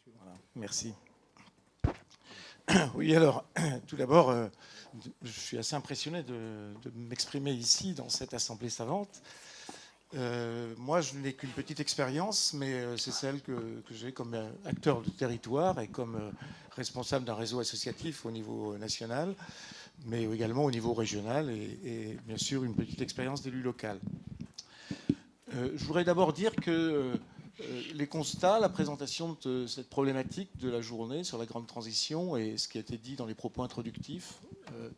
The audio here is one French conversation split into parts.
Voilà, merci. Oui, alors, tout d'abord, je suis assez impressionné de m'exprimer ici, dans cette assemblée savante. Moi, je n'ai qu'une petite expérience, mais c'est celle que j'ai comme acteur de territoire et comme responsable d'un réseau associatif au niveau national, mais également au niveau régional et bien sûr une petite expérience d'élu local. Je voudrais d'abord dire que les constats, la présentation de cette problématique de la journée sur la grande transition et ce qui a été dit dans les propos introductifs,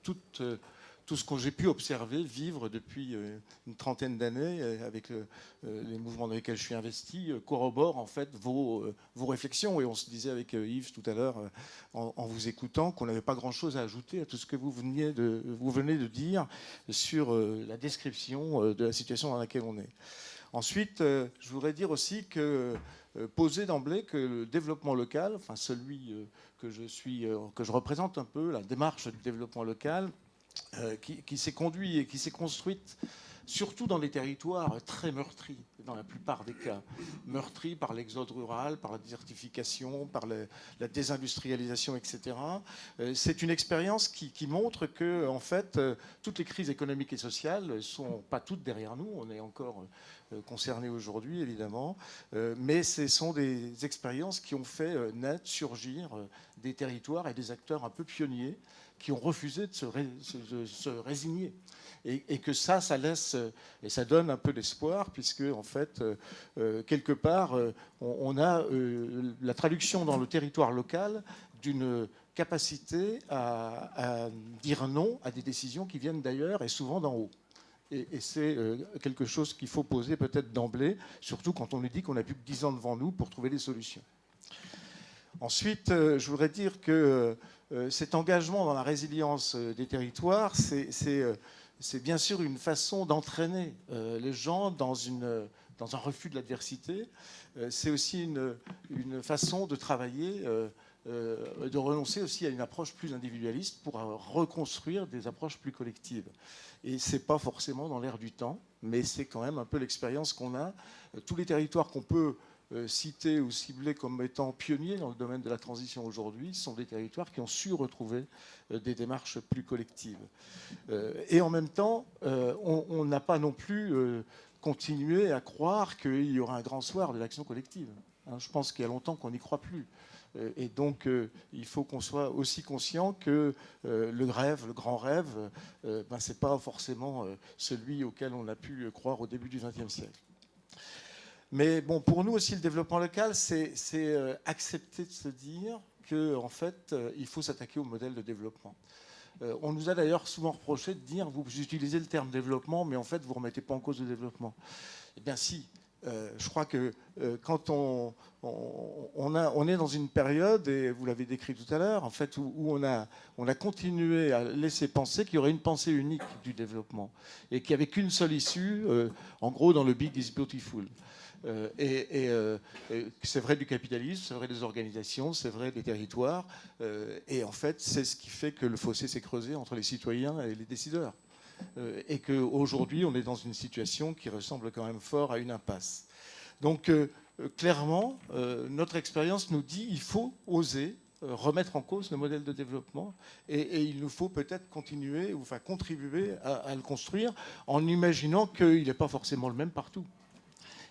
tout ce que j'ai pu observer, vivre depuis une trentaine d'années avec les mouvements dans lesquels je suis investi, corrobore en fait vos réflexions. Et on se disait avec Yves tout à l'heure, en vous écoutant, qu'on n'avait pas grand-chose à ajouter à tout ce que vous venez de dire sur la description de la situation dans laquelle on est. Ensuite, je voudrais dire aussi que poser d'emblée que le développement local, enfin celui que je représente un peu, la démarche de développement local, qui s'est conduite et qui s'est construite surtout dans des territoires très meurtris, dans la plupart des cas, meurtris par l'exode rural, par la désertification, par la désindustrialisation, etc. C'est une expérience qui montre que, en fait, toutes les crises économiques et sociales ne sont pas toutes derrière nous. On est encore concernés aujourd'hui, évidemment, mais ce sont des expériences qui ont fait naître, surgir des territoires et des acteurs un peu pionniers qui ont refusé de se résigner. Et que ça laisse, et ça donne un peu d'espoir, puisque, en fait, quelque part, on a la traduction dans le territoire local d'une capacité à dire non à des décisions qui viennent d'ailleurs et souvent d'en haut. Et c'est quelque chose qu'il faut poser peut-être d'emblée, surtout quand on nous dit qu'on n'a plus que 10 ans devant nous pour trouver des solutions. Ensuite, je voudrais dire que cet engagement dans la résilience des territoires, c'est bien sûr une façon d'entraîner les gens dans un refus de l'adversité. C'est aussi une façon de travailler, de renoncer aussi à une approche plus individualiste pour reconstruire des approches plus collectives. Et ce n'est pas forcément dans l'air du temps, mais c'est quand même un peu l'expérience qu'on a. Tous les territoires qu'on peut cités ou ciblés comme étant pionniers dans le domaine de la transition aujourd'hui sont des territoires qui ont su retrouver des démarches plus collectives. Et en même temps, on n'a pas non plus continué à croire qu'il y aura un grand soir de l'action collective. Je pense qu'il y a longtemps qu'on n'y croit plus. Et donc, il faut qu'on soit aussi conscient que le grand rêve, ce n'est pas forcément celui auquel on a pu croire au début du XXe siècle. Mais bon, pour nous aussi, le développement local, c'est accepter de se dire qu'en fait, il faut s'attaquer au modèle de développement. On nous a d'ailleurs souvent reproché de dire vous utilisez le terme développement, mais en fait, vous ne remettez pas en cause le développement. Eh bien, si. Je crois que quand on est dans une période, et vous l'avez décrit tout à l'heure, en fait, où on a continué à laisser penser qu'il y aurait une pensée unique du développement et qu'il n'y avait qu'une seule issue, en gros, dans le Big is Beautiful. C'est vrai du capitalisme, c'est vrai des organisations, c'est vrai des territoires. Et en fait, c'est ce qui fait que le fossé s'est creusé entre les citoyens et les décideurs. Et qu'aujourd'hui, on est dans une situation qui ressemble quand même fort à une impasse. Donc, clairement, notre expérience nous dit qu'il faut oser remettre en cause le modèle de développement et il nous faut peut-être continuer, ou enfin contribuer à le construire en imaginant qu'il n'est pas forcément le même partout.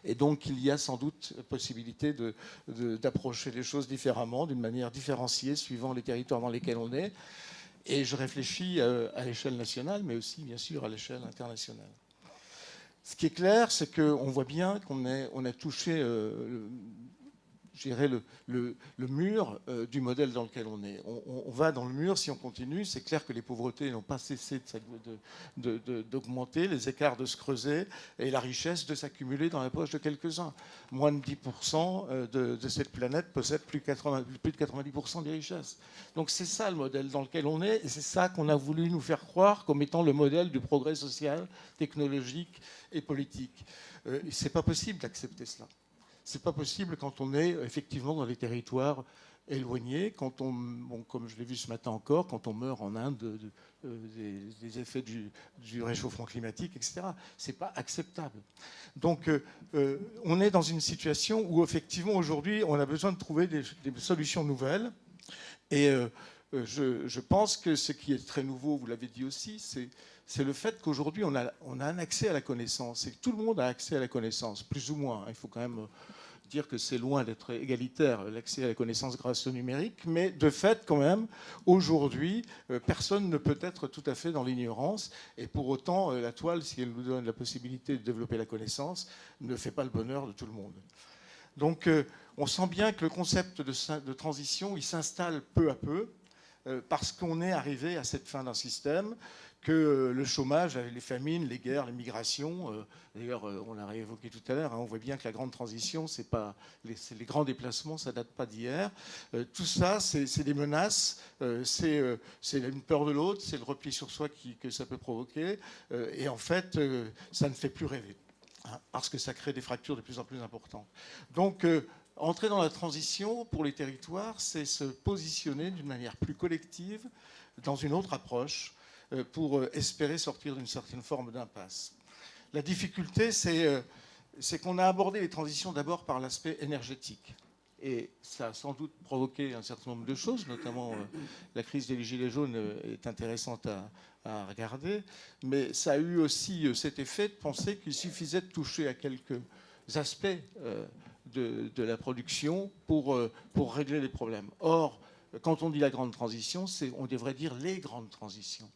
Et donc, il y a sans doute possibilité d'approcher les choses différemment, d'une manière différenciée, suivant les territoires dans lesquels on est. Et je réfléchis à l'échelle nationale, mais aussi, bien sûr, à l'échelle internationale. Ce qui est clair, c'est qu'on voit bien qu'on a touché, je dirais, le mur du modèle dans lequel on est. On va dans le mur si on continue. C'est clair que les pauvretés n'ont pas cessé d'augmenter, les écarts de se creuser et la richesse de s'accumuler dans la poche de quelques-uns. Moins de 10% de cette planète possède plus de 90% des richesses. Donc c'est ça le modèle dans lequel on est et c'est ça qu'on a voulu nous faire croire comme étant le modèle du progrès social, technologique et politique. C'est pas possible d'accepter cela. C'est pas possible quand on est effectivement dans des territoires éloigné, quand comme je l'ai vu ce matin encore, quand on meurt en Inde des effets du réchauffement climatique, etc. Ce n'est pas acceptable. Donc on est dans une situation où effectivement aujourd'hui on a besoin de trouver des solutions nouvelles. Et je pense que ce qui est très nouveau, vous l'avez dit aussi, c'est le fait qu'aujourd'hui on a un accès à la connaissance, et que tout le monde a accès à la connaissance, plus ou moins. Il faut quand même dire que c'est loin d'être égalitaire, l'accès à la connaissance grâce au numérique, mais de fait, quand même, aujourd'hui, personne ne peut être tout à fait dans l'ignorance, et pour autant, la toile, si elle nous donne la possibilité de développer la connaissance, ne fait pas le bonheur de tout le monde. Donc, on sent bien que le concept de transition, il s'installe peu à peu, parce qu'on est arrivé à cette fin d'un système, que le chômage, les famines, les guerres, les migrations, d'ailleurs on l'a réévoqué tout à l'heure, on voit bien que la grande transition, c'est les grands déplacements, ça ne date pas d'hier. Tout ça, c'est des menaces, c'est une peur de l'autre, c'est le repli sur soi que ça peut provoquer, et en fait, ça ne fait plus rêver, hein, parce que ça crée des fractures de plus en plus importantes. Donc, entrer dans la transition pour les territoires, c'est se positionner d'une manière plus collective, dans une autre approche, pour espérer sortir d'une certaine forme d'impasse. La difficulté, c'est qu'on a abordé les transitions d'abord par l'aspect énergétique. Et ça a sans doute provoqué un certain nombre de choses, notamment la crise des Gilets jaunes est intéressante à regarder, mais ça a eu aussi cet effet de penser qu'il suffisait de toucher à quelques aspects de la production pour régler les problèmes. Or, quand on dit la grande transition, on devrait dire les grandes transitions.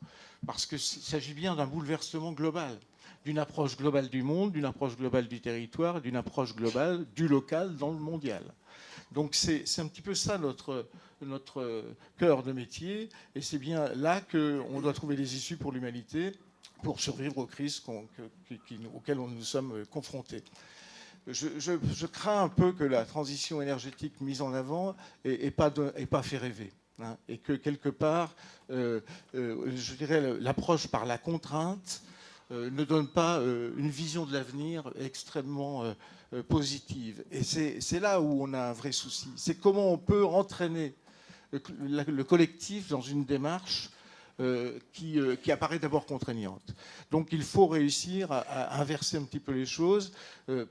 Parce qu'il s'agit bien d'un bouleversement global, d'une approche globale du monde, d'une approche globale du territoire, d'une approche globale du local dans le mondial. Donc c'est un petit peu ça notre cœur de métier, et c'est bien là qu'on doit trouver des issues pour l'humanité, pour survivre aux crises auxquelles nous sommes confrontés. Je crains un peu que la transition énergétique mise en avant n'ait pas fait rêver. Hein, et que quelque part, je dirais, l'approche par la contrainte ne donne pas une vision de l'avenir extrêmement positive. Et c'est là où on a un vrai souci. C'est comment on peut entraîner le collectif dans une démarche qui apparaît d'abord contraignante. Donc il faut réussir à inverser un petit peu les choses,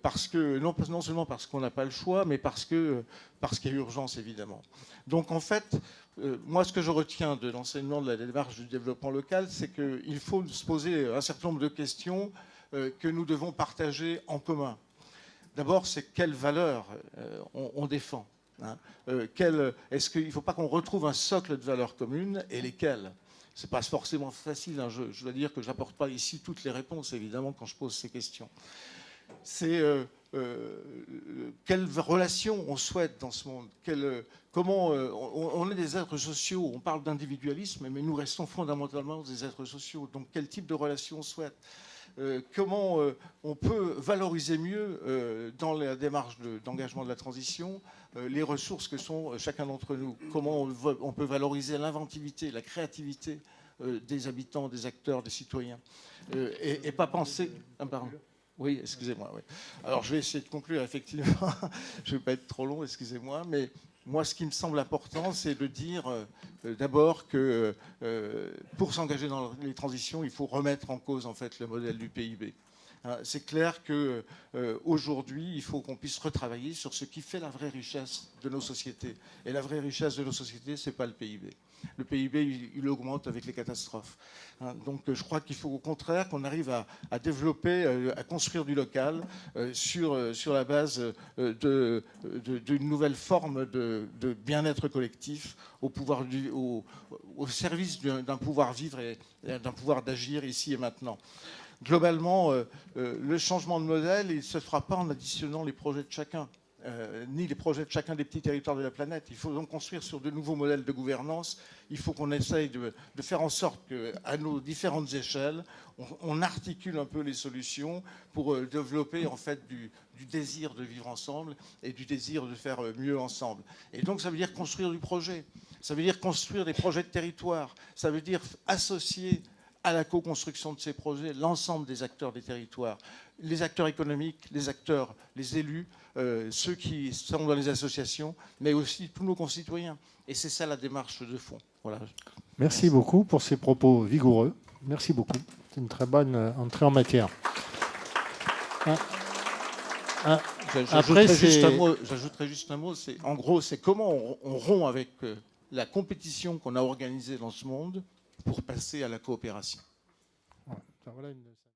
parce que, non seulement parce qu'on n'a pas le choix, mais parce qu'il y a urgence, évidemment. Donc en fait, moi ce que je retiens de l'enseignement de la démarche du développement local, c'est qu'il faut se poser un certain nombre de questions que nous devons partager en commun. D'abord, c'est quelles valeurs on défend, hein. Est-ce qu'il ne faut pas qu'on retrouve un socle de valeurs communes, et lesquelles? Ce n'est pas forcément facile, hein. Je dois dire que je n'apporte pas ici toutes les réponses, évidemment, quand je pose ces questions. C'est quelle relation on souhaite dans ce monde, comment on est des êtres sociaux, on parle d'individualisme, mais nous restons fondamentalement des êtres sociaux. Donc quel type de relation on souhaite, comment on peut valoriser mieux dans la démarche d'engagement de la transition les ressources que sont chacun d'entre nous, comment on peut valoriser l'inventivité, la créativité des habitants, des acteurs, des citoyens, et pas penser... Ah, pardon. Oui, excusez-moi. Oui. Alors, je vais essayer de conclure, effectivement. Je ne vais pas être trop long, excusez-moi. Mais moi, ce qui me semble important, c'est de dire d'abord que pour s'engager dans les transitions, il faut remettre en cause, en fait, le modèle du PIB. C'est clair qu'aujourd'hui, il faut qu'on puisse retravailler sur ce qui fait la vraie richesse de nos sociétés. Et la vraie richesse de nos sociétés, ce n'est pas le PIB. Le PIB, il augmente avec les catastrophes. Donc je crois qu'il faut au contraire qu'on arrive à développer, à construire du local sur la base d'une nouvelle forme de bien-être collectif au service d'un pouvoir vivre et d'un pouvoir d'agir ici et maintenant. Globalement, le changement de modèle, il ne se fera pas en additionnant les projets de chacun, ni les projets de chacun des petits territoires de la planète. Il faut donc construire sur de nouveaux modèles de gouvernance. Il faut qu'on essaye de faire en sorte qu'à nos différentes échelles, on articule un peu les solutions pour développer en fait du désir de vivre ensemble et du désir de faire mieux ensemble. Et donc ça veut dire construire du projet, ça veut dire construire des projets de territoire, ça veut dire associer à la co-construction de ces projets l'ensemble des acteurs des territoires, les acteurs économiques, les acteurs, les élus, ceux qui sont dans les associations, mais aussi tous nos concitoyens. Et c'est ça la démarche de fond. Voilà. Merci beaucoup pour ces propos vigoureux. Merci beaucoup. C'est une très bonne entrée en matière. J'ajouterais juste un mot. En gros, c'est comment on rompt avec la compétition qu'on a organisée dans ce monde pour passer à la coopération. Voilà